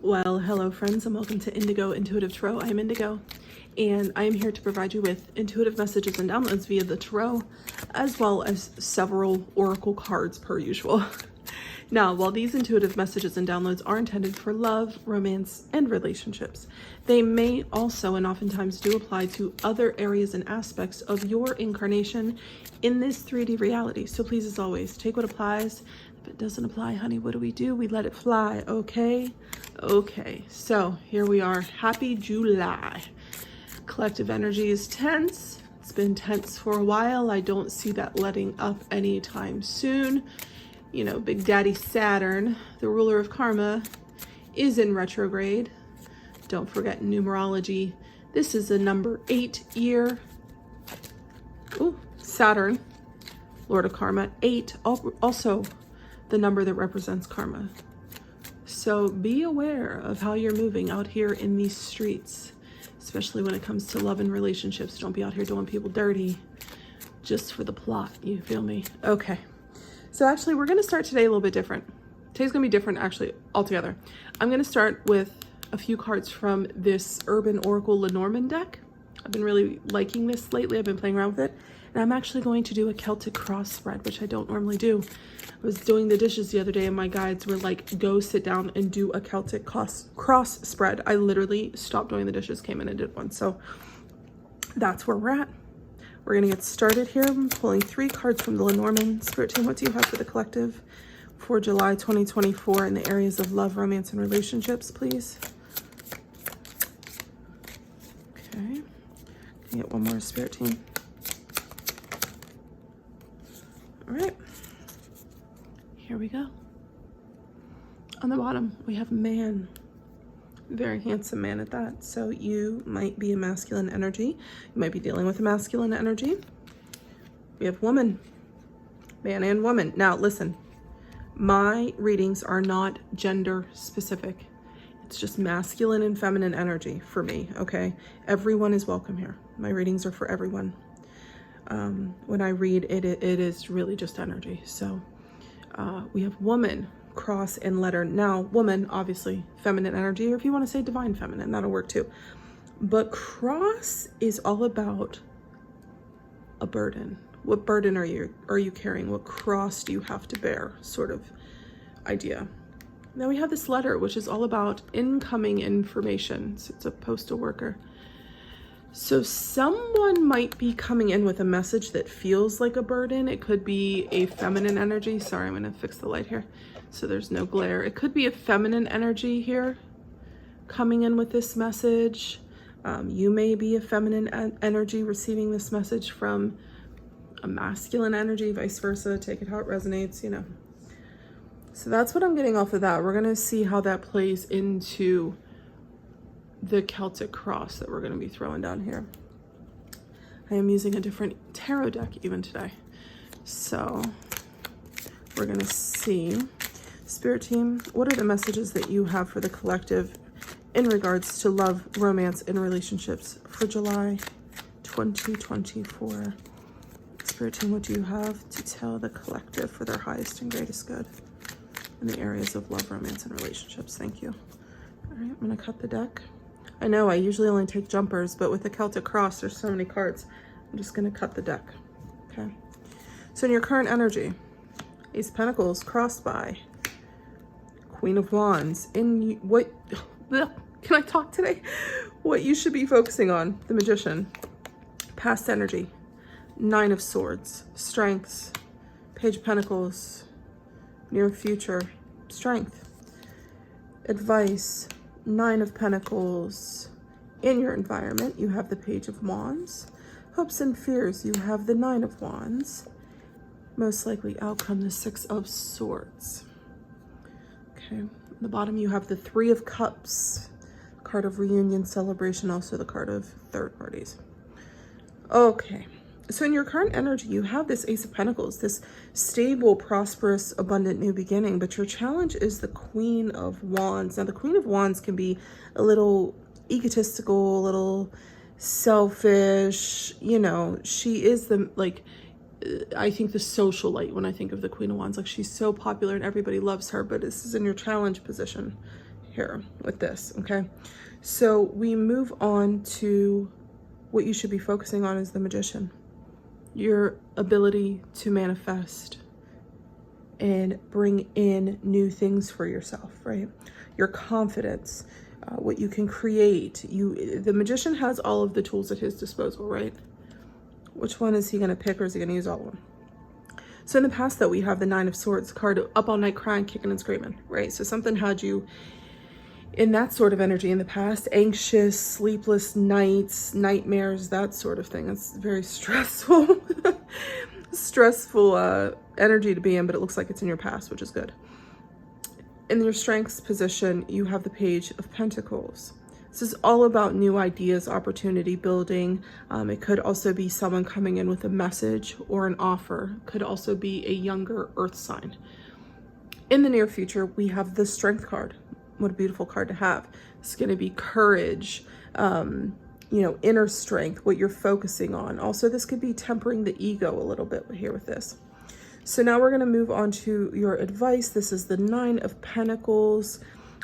Well, hello friends, and welcome to Indigo Intuitive Tarot. I am Indigo, and I am here to provide you with intuitive messages and downloads via the tarot, as well as several oracle cards per usual. Now, while these intuitive messages and downloads are intended for love, romance, and relationships, they may also and oftentimes do apply to other areas and aspects of your incarnation in this 3D reality. So please, as always, take what applies. If it doesn't apply, honey, what do? We let it fly, okay? Okay, so here we are. Happy July. Collective energy is tense. It's been tense for a while. I don't see that letting up anytime soon. You know, Big Daddy Saturn, the ruler of karma, is in retrograde. Don't forget numerology. This is a number 8 year. Oh, Saturn, Lord of Karma. 8, also the number that represents karma. So be aware of how you're moving out here in these streets, especially when it comes to love and relationships. Don't be out here doing people dirty just for the plot. You feel me? Okay. So actually, we're going to start today a little bit different. Today's going to be different actually altogether. I'm going to start with a few cards from this Urban Oracle Lenormand deck. I've been really liking this lately. I've been playing around with it. And I'm actually going to do a Celtic cross spread, which I don't normally do. I was doing the dishes the other day and my guides were like, go sit down and do a Celtic cross spread. I literally stopped doing the dishes, came in and did one. So that's where we're at. We're going to get started here. I'm pulling 3 cards from the Lenormand. Spirit team, what do you have for the collective for July 2024 in the areas of love, romance, and relationships, please? Okay. Can I get one more, Spirit team? All right. Here we go. On the bottom, we have man. Very handsome man at that. So you might be a masculine energy. You might be dealing with a masculine energy. We have woman, man and woman. Now listen, my readings are not gender specific. It's just masculine and feminine energy for me, okay? Everyone is welcome here. My readings are for everyone. When I read it, it is really just energy. So we have woman, cross, and letter. Now, woman, obviously, feminine energy, or if you want to say divine feminine, that'll work too. But cross is all about a burden. What burden are you carrying? What cross do you have to bear? Sort of idea. Then we have this letter, which is all about incoming information. So it's a postal worker. So someone might be coming in with a message that feels like a burden. It could be a feminine energy. Sorry, I'm going to fix the light here so there's no glare. It could be a feminine energy here coming in with this message. You may be a feminine energy receiving this message from a masculine energy, vice versa. Take it how it resonates, you know. So that's what I'm getting off of that. We're going to see how that plays into the Celtic cross that we're going to be throwing down here. I am using a different tarot deck even today. So we're going to see. Spirit team, what are the messages that you have for the collective in regards to love, romance, and relationships for July 2024? Spirit team, what do you have to tell the collective for their highest and greatest good in the areas of love, romance, and relationships? Thank you. All right, I'm going to cut the deck. I know I usually only take jumpers, but with the Celtic cross, there's so many cards. I'm just going to cut the deck. Okay. So in your current energy, Ace of Pentacles crossed by Queen of Wands. In what, can I talk today? What you should be focusing on, the Magician, past energy, 9 of Swords, strengths, Page of Pentacles, near future, strength, advice, 9 of Pentacles. In your environment, you have the Page of Wands. Hopes and fears, you have the 9 of Wands. Most likely outcome, the 6 of Swords. Okay, at the bottom you have the 3 of Cups, card of reunion, celebration, also the card of third parties. Okay, so in your current energy, you have this Ace of Pentacles, this stable, prosperous, abundant new beginning, but your challenge is the Queen of Wands. Now, the Queen of Wands can be a little egotistical, a little selfish, you know, she is the, like, I think the socialite when I think of the Queen of Wands. Like, she's so popular and everybody loves her, but this is in your challenge position. here with this, okay? So we move on to what you should be focusing on is the Magician. Your ability to manifest and bring in new things for yourself, right? Your confidence, what you can create. The Magician has all of the tools at his disposal, right? Which one is he going to pick, or is he going to use all of them? So in the past, though, we have the Nine of Swords card, up all night crying, kicking and screaming, right? So something had you in that sort of energy in the past, anxious, sleepless nights, nightmares, that sort of thing. It's very stressful, stressful energy to be in, but it looks like it's in your past, which is good. In your strengths position, you have the Page of Pentacles. This is all about new ideas, opportunity building. It could also be someone coming in with a message or an offer. Could also be a younger earth sign. In the near future, we have the Strength card. What a beautiful card to have. It's going to be courage, inner strength, what you're focusing on. Also, this could be tempering the ego a little bit here with this. So now we're going to move on to your advice. This is the Nine of Pentacles.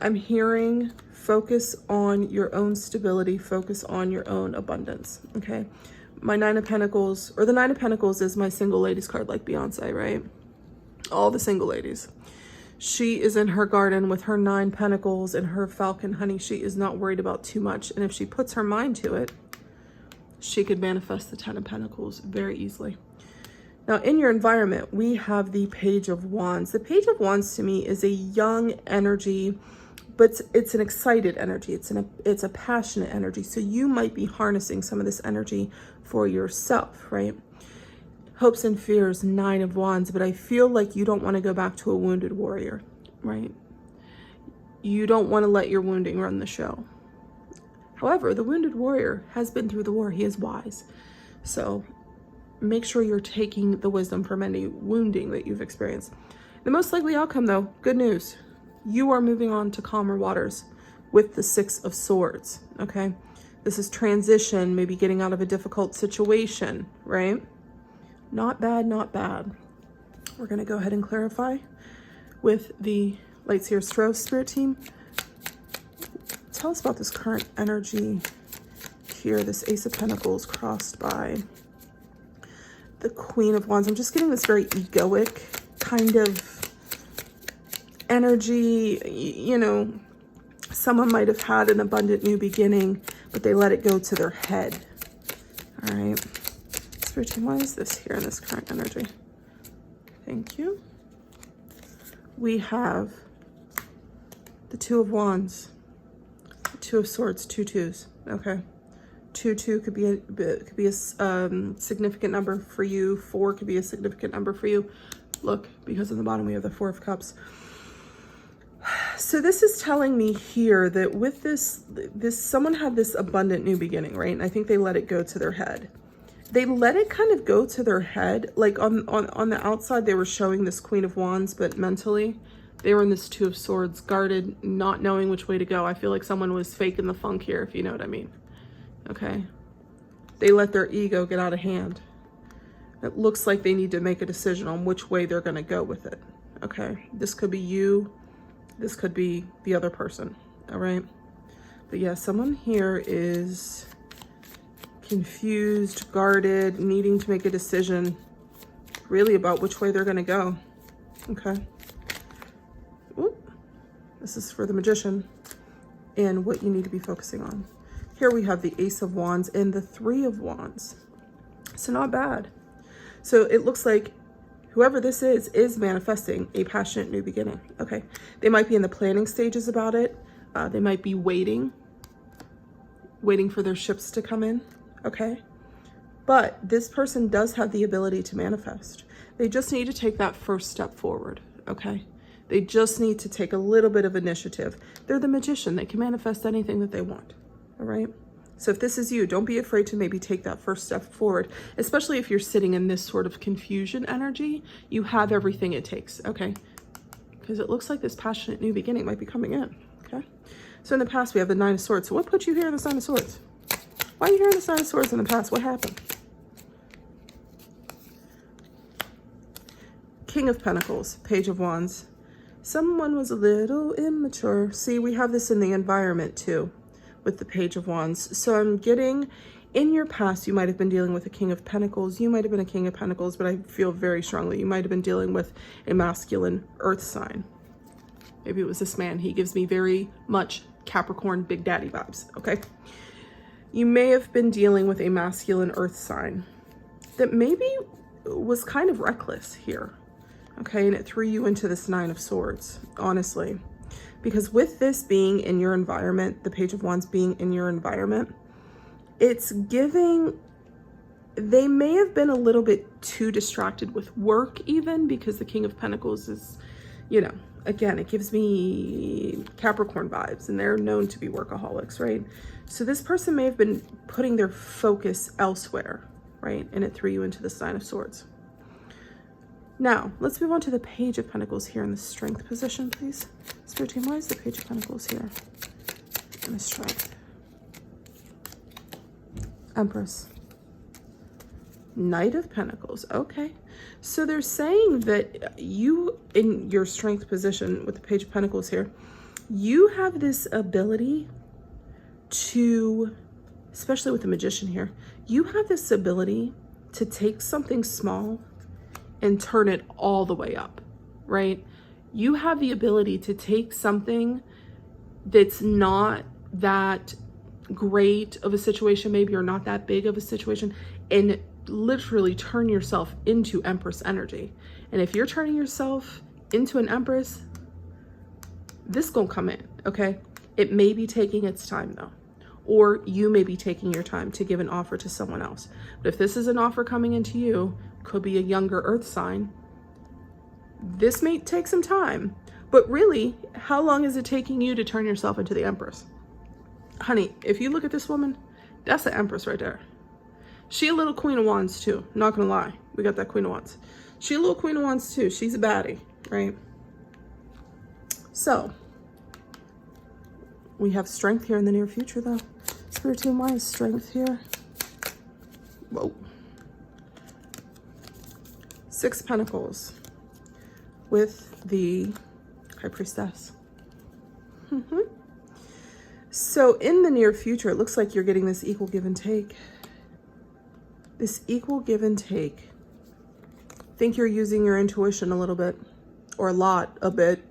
I'm hearing focus on your own stability, focus on your own abundance, okay? My Nine of Pentacles, or the Nine of Pentacles is my single ladies card, like Beyonce, right? All the single ladies. She is in her garden with her 9 pentacles and her falcon honey. She is not worried about too much. And if she puts her mind to it, she could manifest the 10 of Pentacles very easily. Now, in your environment, we have the Page of Wands. The Page of Wands to me is a young energy, but it's an excited energy. It's a passionate energy. So you might be harnessing some of this energy for yourself, right? Hopes and fears, 9 of Wands, but I feel like you don't want to go back to a wounded warrior, right? You don't want to let your wounding run the show. However, the wounded warrior has been through the war. He is wise. So make sure you're taking the wisdom from any wounding that you've experienced. The most likely outcome, though, good news. You are moving on to calmer waters with the 6 of Swords, okay? This is transition, maybe getting out of a difficult situation, right? Not bad, not bad. We're going to go ahead and clarify with the Lightseer Tarot Spirit Team. Tell us about this current energy here, this Ace of Pentacles crossed by the Queen of Wands. I'm just getting this very egoic kind of energy. You know, someone might have had an abundant new beginning, but they let it go to their head. All right. Spirit Team, why is this here in this current energy? Thank you. We have the 2 of Wands, the 2 of Swords, 2 2s. Okay. 2 could be a significant number for you. 4 could be a significant number for you. Look, because on the bottom we have the 4 of Cups. So this is telling me here that with this someone had this abundant new beginning, right? And I think they let it go to their head. They let it kind of go to their head. Like on the outside, they were showing this Queen of Wands, but mentally, they were in this 2 of Swords, guarded, not knowing which way to go. I feel like someone was faking the funk here, if you know what I mean. Okay. They let their ego get out of hand. It looks like they need to make a decision on which way they're going to go with it. Okay. This could be you. This could be the other person. All right. But yeah, someone here is confused, guarded, needing to make a decision really about which way they're going to go. Okay. Ooh. This is for the Magician and what you need to be focusing on. Here we have the Ace of Wands and the 3 of Wands. So not bad. So it looks like whoever this is manifesting a passionate new beginning. Okay. They might be in the planning stages about it. They might be waiting for their ships to come in. Okay. But this person does have the ability to manifest. They just need to take that first step forward. Okay. They just need to take a little bit of initiative. They're the Magician. They can manifest anything that they want. All right. So if this is you, don't be afraid to maybe take that first step forward, especially if you're sitting in this sort of confusion energy. You have everything it takes. Okay. Because it looks like this passionate new beginning might be coming in. Okay. So in the past, we have the 9 of Swords. So what put you here in the 9 of Swords? Why are you here in the 9 of Swords in the past? What happened? King of Pentacles, Page of Wands, Someone was a little immature. See, we have this in the environment too with the Page of Wands. So I'm getting, in your past, you might have been dealing with a King of Pentacles. You might have been a King of Pentacles, but I feel very strongly you might have been dealing with a masculine earth sign. Maybe it was this man. He gives me very much Capricorn Big Daddy vibes, okay? You may have been dealing with a masculine earth sign that maybe was kind of reckless here. Okay, and it threw you into this Nine of Swords, honestly. Because with this being in your environment, the Page of Wands being in your environment, it's giving, they may have been a little bit too distracted with work even, because the King of Pentacles is, you know, again, it gives me Capricorn vibes, and they're known to be workaholics, right? So this person may have been putting their focus elsewhere, right? And it threw you into the Nine of Swords. Now, let's move on to the Page of Pentacles here in the Strength position, please. Spirit team, why is the Page of Pentacles here in the Strength? Empress. Knight of Pentacles. Okay. So they're saying that you, in your Strength position with the Page of Pentacles here, you have this ability to, especially with the Magician here, you have this ability to take something small and turn it all the way up, right? You have the ability to take something that's not that great of a situation, maybe, or not that big of a situation, and literally turn yourself into Empress energy. And if you're turning yourself into an Empress, this gonna come in, okay? It may be taking its time though, or you may be taking your time to give an offer to someone else. But if this is an offer coming into you, could be a younger earth sign, this may take some time. But really, how long is it taking you to turn yourself into the Empress? Honey, if you look at this woman, that's the Empress right there. She a little Queen of Wands too, not gonna lie. We got that Queen of Wands. She a little Queen of Wands too. She's a baddie, right? So, we have strength here in the near future though. Spirit team, why is strength here? Whoa. Six Pentacles with the High Priestess. So in the near future, it looks like you're getting this equal give and take. This equal give and take. I think you're using your intuition a little bit, or a bit.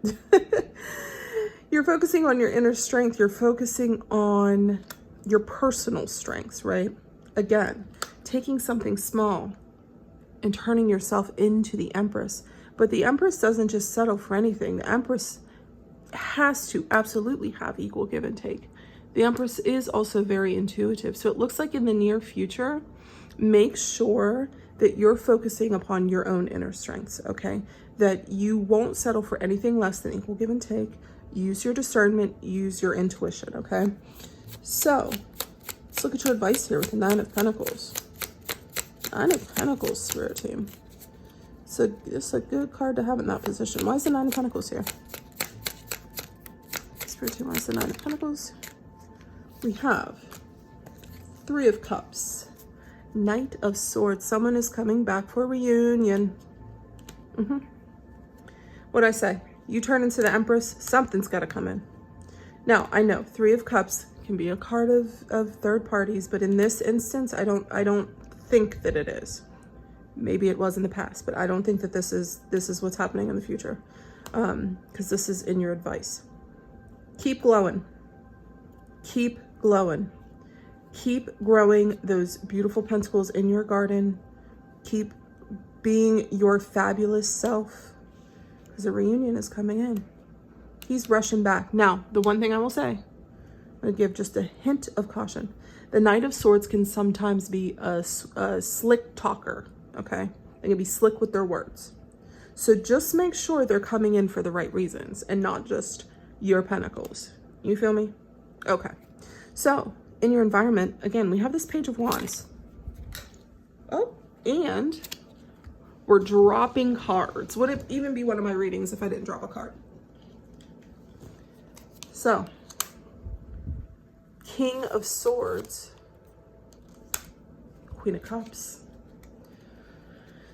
You're focusing on your inner strength. You're focusing on your personal strengths, right? Again, taking something small and turning yourself into the Empress. But the Empress doesn't just settle for anything. The Empress has to absolutely have equal give and take. The Empress is also very intuitive. So it looks like in the near future, make sure that you're focusing upon your own inner strengths, okay? That you won't settle for anything less than equal give and take. Use your discernment, use your intuition, okay? So let's look at your advice here with the Nine of Pentacles. Nine of Pentacles, Spirit team. So it's a good card to have in that position. Why is the Nine of Pentacles here? Spirit team, why is the Nine of Pentacles? We have Three of Cups, Knight of Swords. Someone is coming back for a reunion. What'd I say? You turn into the Empress, something's got to come in. Now, I know Three of Cups can be a card of third parties, but in this instance, I don't think that it is. Maybe it was in the past, but I don't think that this is what's happening in the future, because this is in your advice. Keep glowing. Keep glowing. Keep growing those beautiful pentacles in your garden. Keep being your fabulous self, because a reunion is coming in. He's rushing back. Now, the one thing I will say, I'm going to give just a hint of caution. The Knight of Swords can sometimes be a slick talker, okay? They can be slick with their words. So just make sure they're coming in for the right reasons and not just your pentacles. You feel me? Okay. So in your environment, again, we have this Page of Wands. Oh, and we're dropping cards. Would it even be one of my readings if I didn't drop a card? So, King of Swords, Queen of Cups.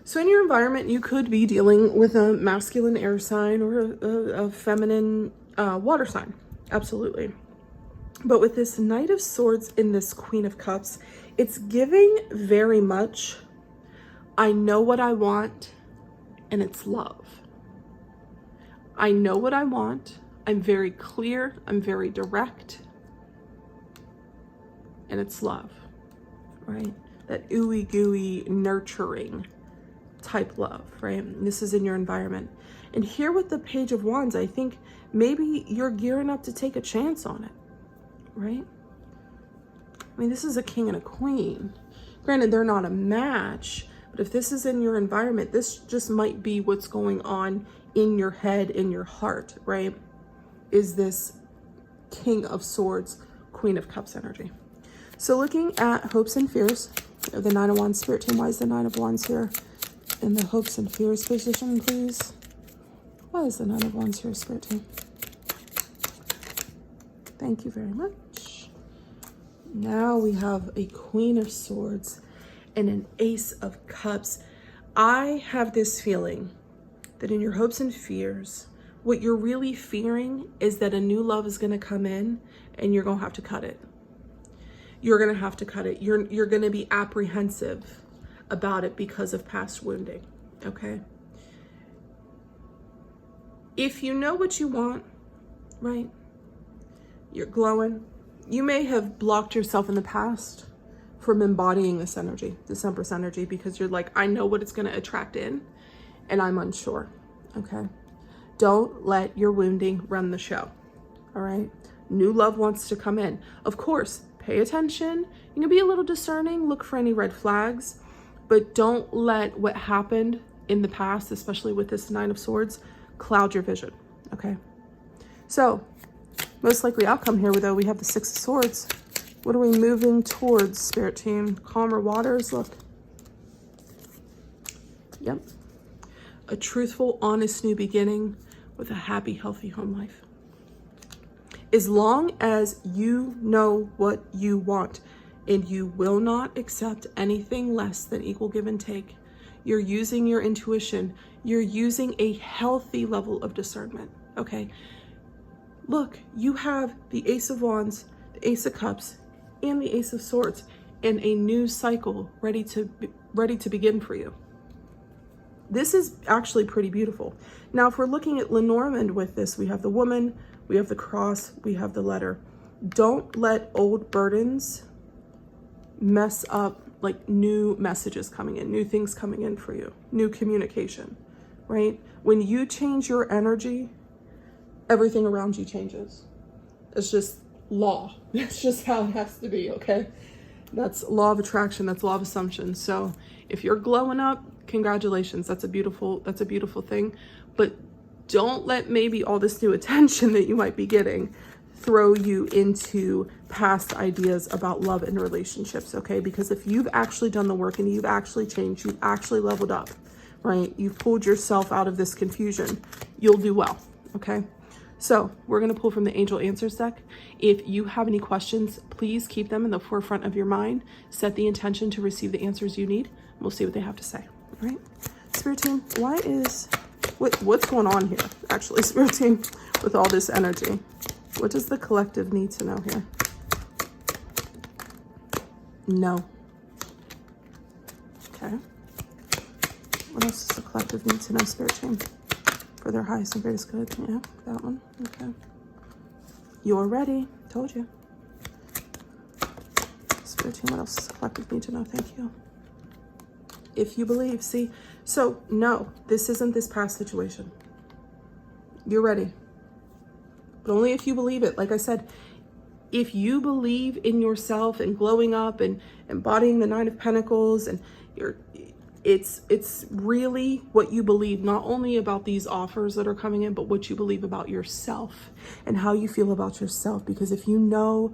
So in your environment, you could be dealing with a masculine air sign or a feminine water sign. Absolutely. But with this Knight of Swords and this Queen of Cups, it's giving very much, I know what I want, and it's love. I know what I want. I'm very clear. I'm very direct. And it's love, right? That ooey gooey nurturing type love, right? And this is in your environment. And here with the Page of Wands, I think maybe you're gearing up to take a chance on it, right? I mean, this is a king and a queen. Granted, they're not a match, but if this is in your environment, this just might be what's going on in your head, in your heart, right? Is this King of Swords, Queen of Cups energy. So looking at hopes and fears, the Nine of Wands, Spirit Team, why is the Nine of Wands here in the hopes and fears position, please? Why is the Nine of Wands here, Spirit Team? Thank you very much. Now we have a Queen of Swords and an Ace of Cups. I have this feeling that in your hopes and fears, what you're really fearing is that a new love is going to come in and you're going to have to cut it. You're going to have to cut it. You're going to be apprehensive about it because of past wounding, okay? If you know what you want, right? You're glowing. You may have blocked yourself in the past from embodying this energy, this Empress energy, because you're like, I know what it's going to attract in and I'm unsure, okay? Don't let your wounding run the show, all right? New love wants to come in. Of course, pay attention. You can be a little discerning, look for any red flags, but don't let what happened in the past, especially with this Nine of Swords, cloud your vision, okay? So, most likely outcome here, though, we have the Six of Swords. What are we moving towards, Spirit Team? Calmer waters, look. Yep. A truthful, honest new beginning with a happy, healthy home life. As long as you know what you want and you will not accept anything less than equal give and take, you're using your intuition, you're using a healthy level of discernment, okay? Look, you have the Ace of Wands, the Ace of Cups, and the Ace of Swords, and a new cycle ready to begin for you. This is actually pretty beautiful. Now, if we're looking at Lenormand with this, we have the woman, we have the cross, we have the letter. Don't let old burdens mess up like new messages coming in, new things coming in for you, new communication, right? When you change your energy, everything around you changes. It's just law. It's just how it has to be, okay? That's law of attraction, that's law of assumption. So if you're glowing up, congratulations, that's a beautiful thing. But don't let maybe all this new attention that you might be getting throw you into past ideas about love and relationships, okay? Because if you've actually done the work and you've actually changed, you've actually leveled up, right? You've pulled yourself out of this confusion, you'll do well, okay? So we're going to pull from the Angel Answers deck. If you have any questions, please keep them in the forefront of your mind. Set the intention to receive the answers you need. We'll see what they have to say, all right? Spirit Team, what's going on here, actually, Spirit Team, with all this energy? What does the collective need to know here? No. Okay. What else does the collective need to know, Spirit Team? For their highest and greatest good. Yeah, that one. Okay. You're ready. Told you. Spirit Team, what else does the collective need to know? Thank you. If you believe, see. So, no, this isn't this past situation. You're ready. But only if you believe it. Like I said, if you believe in yourself and glowing up and embodying the Nine of Pentacles and it's really what you believe, not only about these offers that are coming in, but what you believe about yourself and how you feel about yourself. Because if you know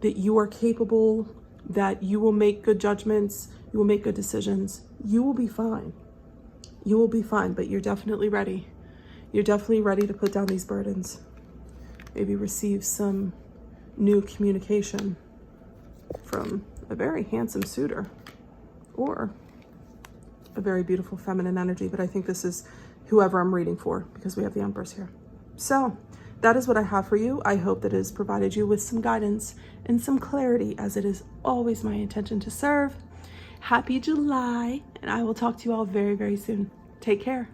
that you are capable, that you will make good judgments, you will make good decisions, you will be fine. You will be fine, but you're definitely ready. You're definitely ready to put down these burdens. Maybe receive some new communication from a very handsome suitor or a very beautiful feminine energy, but I think this is whoever I'm reading for because we have the Empress here. So that is what I have for you. I hope that it has provided you with some guidance and some clarity, as it is always my intention to serve. Happy July, and I will talk to you all very, very soon. Take care.